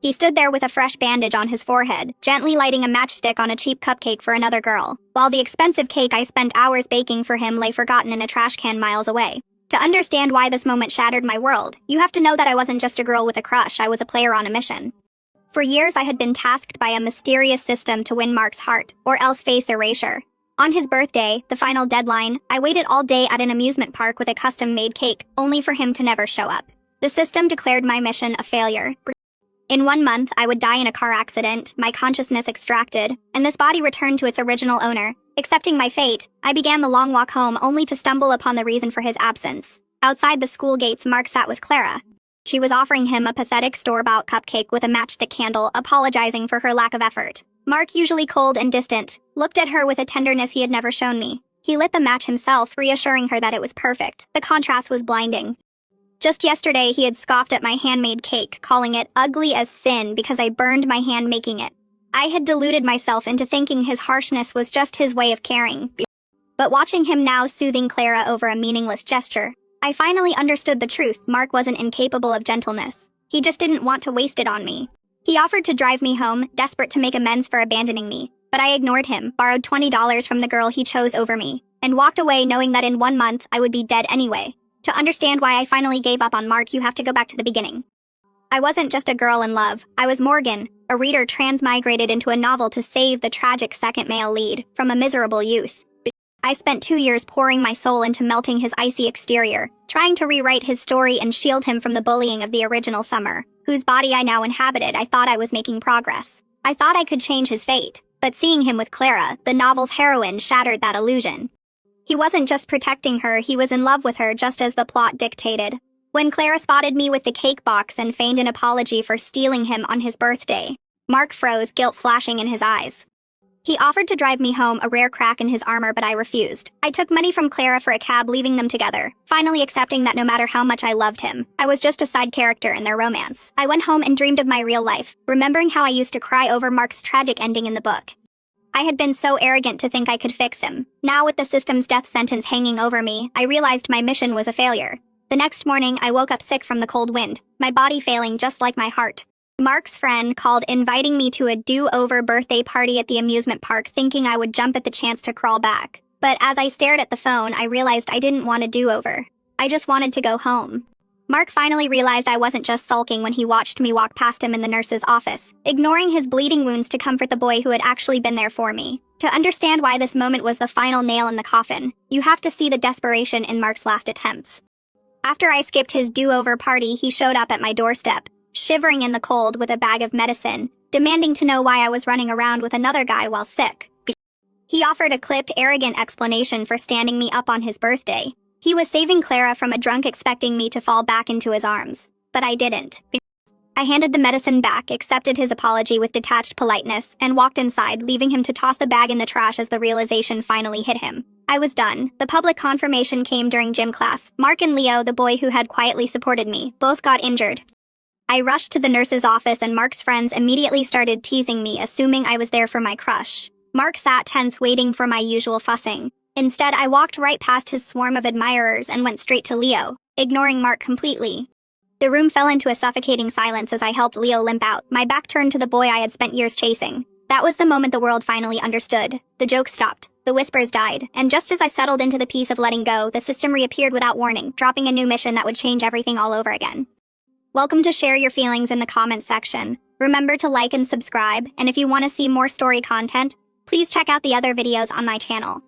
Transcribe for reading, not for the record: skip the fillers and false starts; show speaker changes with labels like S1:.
S1: He stood there with a fresh bandage on his forehead, gently lighting a matchstick on a cheap cupcake for another girl, while the expensive cake I spent hours baking for him lay forgotten in a trash can miles away. To understand why this moment shattered my world, you have to know that I wasn't just a girl with a crush, I was a player on a mission. For years I had been tasked by a mysterious system to win Mark's heart, or else face erasure. On his birthday, the final deadline, I waited all day at an amusement park with a custom-made cake, only for him to never show up. The system declared my mission a failure. In 1 month, I would die in a car accident, my consciousness extracted, and this body returned to its original owner. Accepting my fate, I began the long walk home only to stumble upon the reason for his absence. Outside the school gates, Mark sat with Clara. She was offering him a pathetic store-bought cupcake with a matchstick candle, apologizing for her lack of effort. Mark, usually cold and distant, looked at her with a tenderness he had never shown me. He lit the match himself, reassuring her that it was perfect. The contrast was blinding. Just yesterday, he had scoffed at my handmade cake, calling it ugly as sin because I burned my hand making it. I had deluded myself into thinking his harshness was just his way of caring. But watching him now soothing Clara over a meaningless gesture, I finally understood the truth. Mark wasn't incapable of gentleness. He just didn't want to waste it on me. He offered to drive me home, desperate to make amends for abandoning me. But I ignored him, borrowed $20 from the girl he chose over me, and walked away knowing that in 1 month I would be dead anyway. To understand why I finally gave up on Mark, you have to go back to the beginning. I wasn't just a girl in love. I was Morgan, a reader transmigrated into a novel to save the tragic second male lead from a miserable youth. I spent 2 years pouring my soul into melting his icy exterior, trying to rewrite his story and shield him from the bullying of the original Summer, whose body I now inhabited. I thought I was making progress. I thought I could change his fate, but seeing him with Clara, the novel's heroine, shattered that illusion. He wasn't just protecting her, he was in love with her just as the plot dictated. When Clara spotted me with the cake box and feigned an apology for stealing him on his birthday, Mark froze, guilt flashing in his eyes. He offered to drive me home, a rare crack in his armor, but I refused. I took money from Clara for a cab, leaving them together, finally accepting that no matter how much I loved him, I was just a side character in their romance. I went home and dreamed of my real life, remembering how I used to cry over Mark's tragic ending in the book. I had been so arrogant to think I could fix him. Now with the system's death sentence hanging over me, I realized my mission was a failure. The next morning, I woke up sick from the cold wind, my body failing just like my heart. Mark's friend called, inviting me to a do-over birthday party at the amusement park, thinking I would jump at the chance to crawl back. But as I stared at the phone, I realized I didn't want a do-over. I just wanted to go home. Mark finally realized I wasn't just sulking when he watched me walk past him in the nurse's office, ignoring his bleeding wounds to comfort the boy who had actually been there for me. To understand why this moment was the final nail in the coffin, you have to see the desperation in Mark's last attempts. After I skipped his do-over party, he showed up at my doorstep, shivering in the cold with a bag of medicine, demanding to know why I was running around with another guy while sick. He offered a clipped, arrogant explanation for standing me up on his birthday. He was saving Clara from a drunk, expecting me to fall back into his arms. But I didn't. I handed the medicine back, accepted his apology with detached politeness, and walked inside, leaving him to toss the bag in the trash as the realization finally hit him. I was done. The public confirmation came during gym class. Mark and Leo, the boy who had quietly supported me, both got injured. I rushed to the nurse's office and Mark's friends immediately started teasing me, assuming I was there for my crush. Mark sat tense, waiting for my usual fussing. Instead, I walked right past his swarm of admirers and went straight to Leo, ignoring Mark completely. The room fell into a suffocating silence as I helped Leo limp out, my back turned to the boy I had spent years chasing. That was the moment the world finally understood. The joke stopped, the whispers died, and just as I settled into the peace of letting go, the system reappeared without warning, dropping a new mission that would change everything all over again. Welcome to share your feelings in the comments section. Remember to like and subscribe, and if you want to see more story content, please check out the other videos on my channel.